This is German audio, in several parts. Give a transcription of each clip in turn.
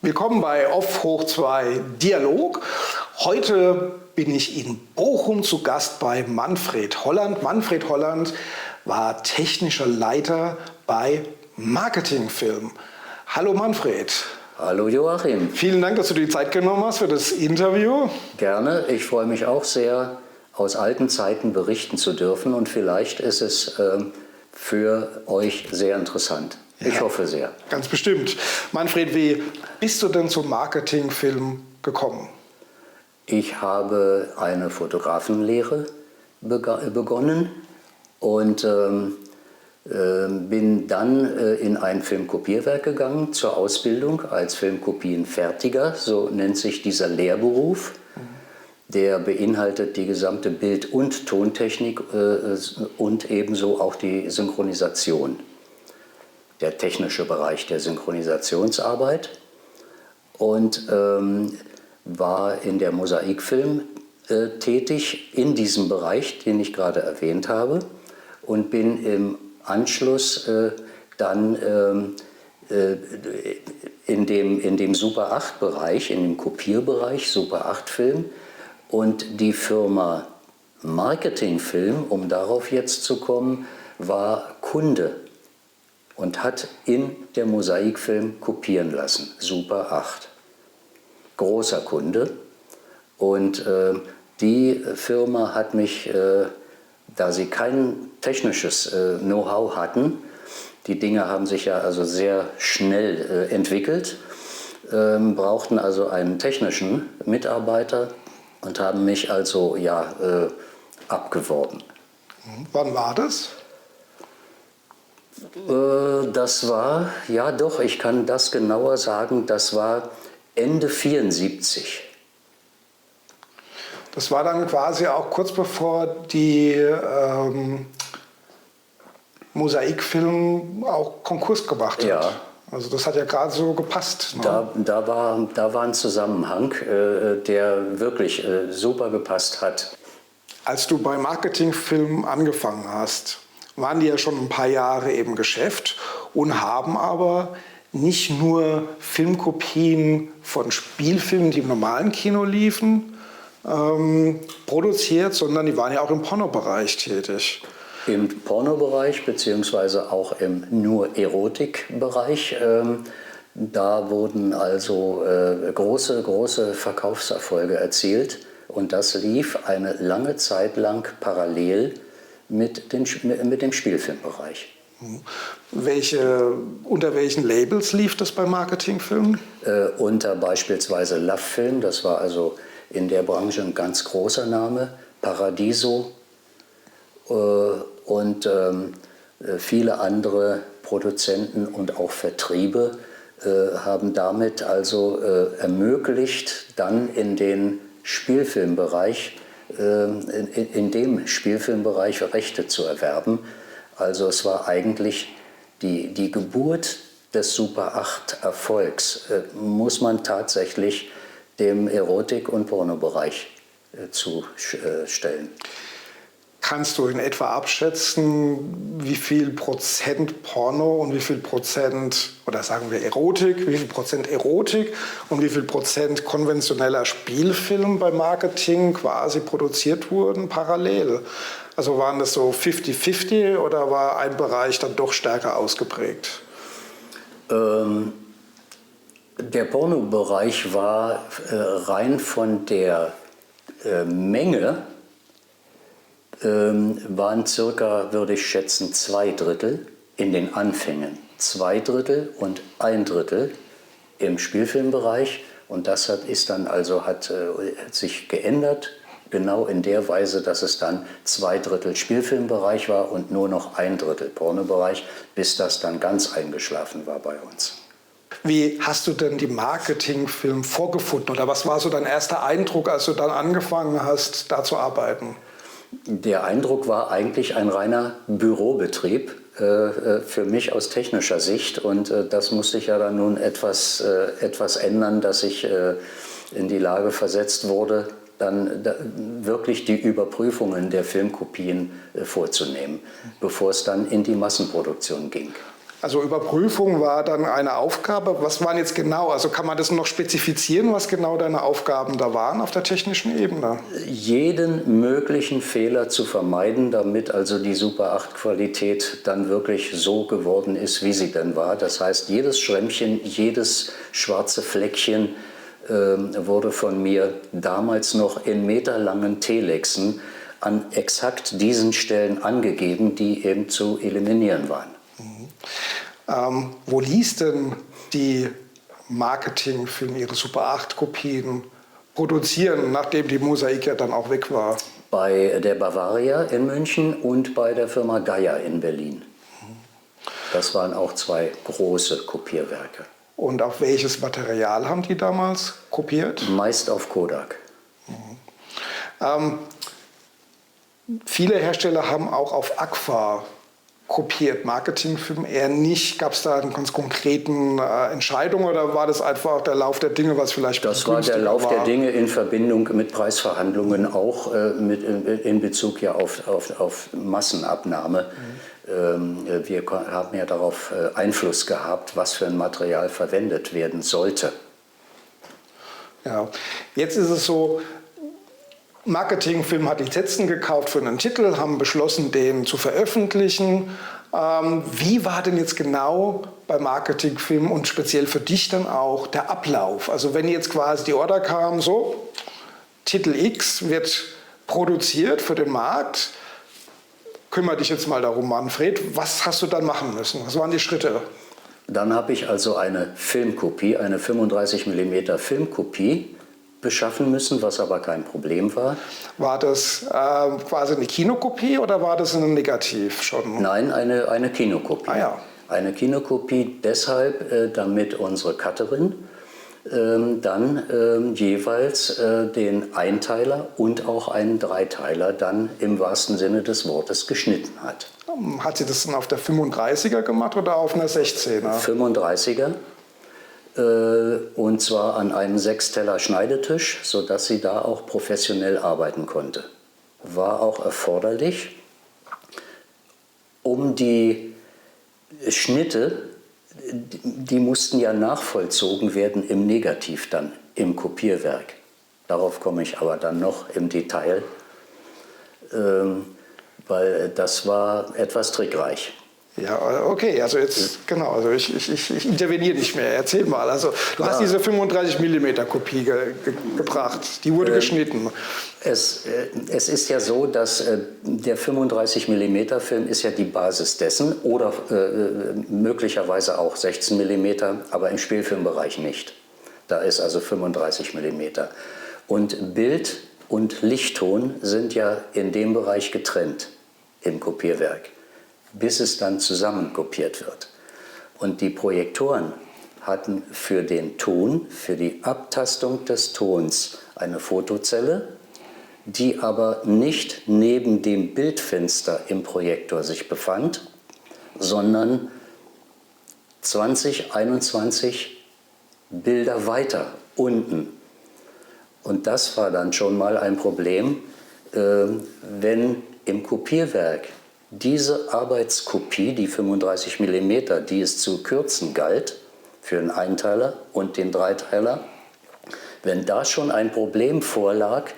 Willkommen bei Off hoch 2 Dialog. Heute bin ich in Bochum zu Gast bei Manfred Holland. Manfred Holland war technischer Leiter bei Marketingfilm. Hallo Manfred. Hallo Joachim. Vielen Dank, dass du dir die Zeit genommen hast für das Interview. Gerne. Ich freue mich auch sehr, aus alten Zeiten berichten zu dürfen und vielleicht ist es für euch sehr interessant. Ich hoffe sehr. Ganz bestimmt. Manfred, wie bist du denn zum Marketingfilm gekommen? Ich habe eine Fotografenlehre begonnen und bin dann in ein Filmkopierwerk gegangen zur Ausbildung als Filmkopienfertiger. So nennt sich dieser Lehrberuf. Der beinhaltet die gesamte Bild- und Tontechnik und ebenso auch die Synchronisation. Der technische Bereich der Synchronisationsarbeit und war in der Mosaikfilm tätig in diesem Bereich, den ich gerade erwähnt habe, und bin im Anschluss dann in dem Super 8 Bereich, in dem Kopierbereich Super 8 Film und die Firma Marketingfilm, um darauf jetzt zu kommen, war Kunde und hat in der Mosaikfilm kopieren lassen, Super 8. Großer Kunde. Und die Firma hat mich, da sie kein technisches Know-how hatten, die Dinge haben sich ja also sehr schnell entwickelt, brauchten also einen technischen Mitarbeiter und haben mich also abgeworben. Wann war das? Das war, ja doch, ich kann das genauer sagen, das war Ende 74. Das war dann quasi auch kurz bevor die Mosaikfilm auch Konkurs gemacht hat. Ja. Also das hat ja gerade so gepasst. Ne? Da war ein Zusammenhang, der wirklich super gepasst hat. Als du bei Marketingfilm angefangen hast, waren die ja schon ein paar Jahre im Geschäft und haben aber nicht nur Filmkopien von Spielfilmen, die im normalen Kino liefen, produziert, sondern die waren ja auch im Pornobereich tätig. Im Pornobereich beziehungsweise auch im nur Erotikbereich, da wurden also große Verkaufserfolge erzielt und das lief eine lange Zeit lang parallel mit dem Spielfilmbereich. Unter welchen Labels lief das bei Marketingfilmen? Unter beispielsweise Love Film, das war also in der Branche ein ganz großer Name, Paradiso und viele andere Produzenten und auch Vertriebe haben damit also ermöglicht, dann in den Spielfilmbereich in dem Spielfilmbereich Rechte zu erwerben. Also es war eigentlich die Geburt des Super 8 Erfolgs, muss man tatsächlich dem Erotik- und Pornobereich zustellen. Kannst du in etwa abschätzen, wie viel Prozent Porno und wie viel Prozent, oder sagen wir Erotik, wie viel Prozent Erotik und wie viel Prozent konventioneller Spielfilm beim Marketing quasi produziert wurden parallel? Also waren das so 50-50 oder war ein Bereich dann doch stärker ausgeprägt? Der Pornobereich war rein von der Menge, waren circa, würde ich schätzen, 2/3 in den Anfängen. 2/3 und 1/3 im Spielfilmbereich. Und das hat sich geändert, genau in der Weise, dass es dann 2/3 Spielfilmbereich war und nur noch 1/3 Pornobereich, bis das dann ganz eingeschlafen war bei uns. Wie hast du denn die Marketingfilm vorgefunden oder was war so dein erster Eindruck, als du dann angefangen hast, da zu arbeiten? Der Eindruck war eigentlich ein reiner Bürobetrieb für mich aus technischer Sicht und das musste ich ja dann nun etwas ändern, dass ich in die Lage versetzt wurde, dann wirklich die Überprüfungen der Filmkopien vorzunehmen, bevor es dann in die Massenproduktion ging. Also Überprüfung war dann eine Aufgabe. Was waren jetzt genau? Also kann man das noch spezifizieren, was genau deine Aufgaben da waren auf der technischen Ebene? Jeden möglichen Fehler zu vermeiden, damit also die Super 8-Qualität dann wirklich so geworden ist, wie sie denn war. Das heißt, jedes Schrämmchen, jedes schwarze Fleckchen wurde von mir damals noch in meterlangen Telexen an exakt diesen Stellen angegeben, die eben zu eliminieren waren. Wo ließ denn die Marketingfirma ihre Super 8-Kopien produzieren, nachdem die Mosaik ja dann auch weg war? Bei der Bavaria in München und bei der Firma Geier in Berlin. Das waren auch zwei große Kopierwerke. Und auf welches Material haben die damals kopiert? Meist auf Kodak. Viele Hersteller haben auch auf Agfa kopiert, Marketingfirmen eher nicht. Gab es da einen ganz konkreten Entscheidung oder war das einfach der Lauf der Dinge, was vielleicht Das war der Lauf der Dinge in Verbindung mit Preisverhandlungen, auch in Bezug ja auf Massenabnahme. Wir haben ja darauf Einfluss gehabt, was für ein Material verwendet werden sollte. Ja, jetzt ist es so, Marketingfirmen hat Lizenzen gekauft für einen Titel, haben beschlossen, den zu veröffentlichen. Wie war denn jetzt genau bei Marketingfirmen und speziell für dich dann auch der Ablauf? Also wenn jetzt quasi die Order kam, so, Titel X wird produziert für den Markt, kümmere dich jetzt mal darum, Manfred. Was hast du dann machen müssen? Was waren die Schritte? Dann habe ich also eine Filmkopie, eine 35 mm Filmkopie beschaffen müssen, was aber kein Problem war. War das quasi eine Kinokopie oder war das ein Negativ schon? Nein, eine Kinokopie. Ah, ja. Eine Kinokopie deshalb, damit unsere Cutterin dann jeweils den Einteiler und auch einen Dreiteiler dann im wahrsten Sinne des Wortes geschnitten hat. Hat sie das dann auf der 35er gemacht oder auf einer 16er? 35er. Und zwar an einem 6-Teller Schneidetisch, sodass sie da auch professionell arbeiten konnte. War auch erforderlich, um die Schnitte, die mussten ja nachvollzogen werden im Negativ dann, im Kopierwerk. Darauf komme ich aber dann noch im Detail, weil das war etwas trickreich. Ja, okay, also jetzt, genau, also ich interveniere nicht mehr. Erzähl mal, also du hast diese 35 mm Kopie gebracht, die wurde geschnitten. Es ist ja so, dass der 35 mm Film ist ja die Basis dessen oder möglicherweise auch 16 mm, aber im Spielfilmbereich nicht. Da ist also 35 mm. Und Bild und Lichtton sind ja in dem Bereich getrennt im Kopierwerk, bis es dann zusammen kopiert wird. Und die Projektoren hatten für den Ton, für die Abtastung des Tons eine Fotozelle, die aber nicht neben dem Bildfenster im Projektor sich befand, sondern 20, 21 Bilder weiter unten. Und das war dann schon mal ein Problem, wenn im Kopierwerk diese Arbeitskopie, die 35 mm, die es zu kürzen galt, für den Einteiler und den Dreiteiler, wenn da schon ein Problem vorlag,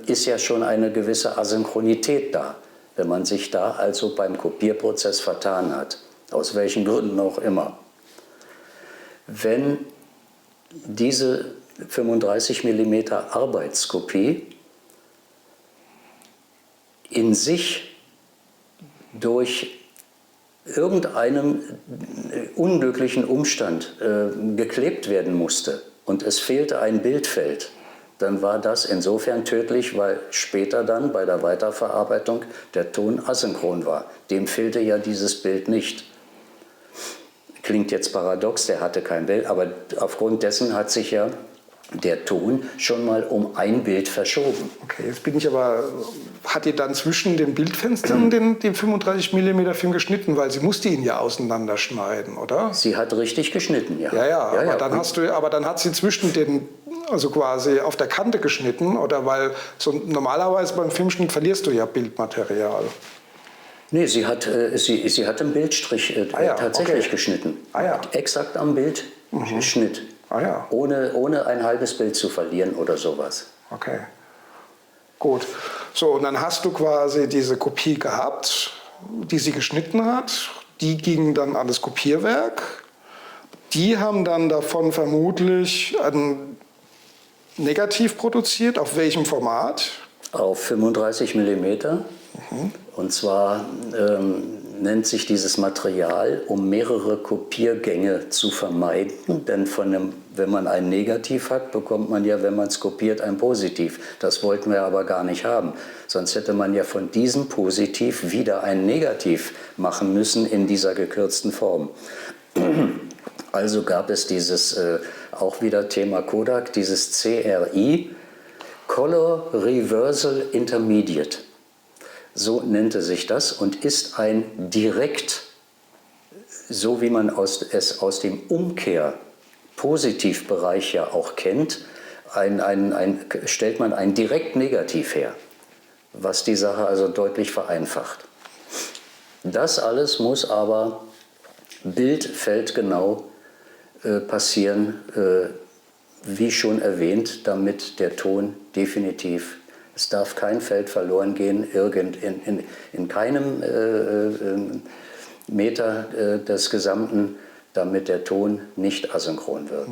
ist ja schon eine gewisse Asynchronität da, wenn man sich da also beim Kopierprozess vertan hat, aus welchen Gründen auch immer. Wenn diese 35 mm Arbeitskopie in sich durch irgendeinen unglücklichen Umstand geklebt werden musste und es fehlte ein Bildfeld, dann war das insofern tödlich, weil später dann bei der Weiterverarbeitung der Ton asynchron war. Dem fehlte ja dieses Bild nicht. Klingt jetzt paradox, der hatte kein Bild, aber aufgrund dessen hat sich ja der Ton schon mal um ein Bild verschoben. Okay, jetzt bin ich aber, hat ihr dann zwischen den Bildfenstern den 35 mm Film geschnitten, weil sie musste ihn ja auseinanderschneiden, oder? Sie hat richtig geschnitten, ja. Ja, aber dann hat sie zwischen den, also quasi auf der Kante geschnitten, oder weil so normalerweise beim Filmschnitt verlierst du ja Bildmaterial. Nee, sie hat einen Bildstrich tatsächlich okay. geschnitten. Ja. Exakt am Bildschnitt. Ja. Ohne ein halbes Bild zu verlieren oder sowas. Okay. Gut. So, und dann hast du quasi diese Kopie gehabt, die sie geschnitten hat. Die ging dann an das Kopierwerk. Die haben dann davon vermutlich ein Negativ produziert. Auf welchem Format? Auf 35 mm. Und zwar nennt sich dieses Material, um mehrere Kopiergänge zu vermeiden. Denn wenn man ein Negativ hat, bekommt man ja, wenn man es kopiert, ein Positiv. Das wollten wir aber gar nicht haben. Sonst hätte man ja von diesem Positiv wieder ein Negativ machen müssen in dieser gekürzten Form. Also gab es dieses, auch wieder Thema Kodak, dieses CRI, Color Reversal Intermediate. So nannte sich das und ist ein direkt, so wie man es aus dem Umkehr-Positivbereich ja auch kennt, stellt man ein direkt Negativ her, was die Sache also deutlich vereinfacht. Das alles muss aber bildfeldgenau passieren, wie schon erwähnt, damit der Ton definitiv, es darf kein Feld verloren gehen, in keinem Meter des Gesamten, damit der Ton nicht asynchron wird.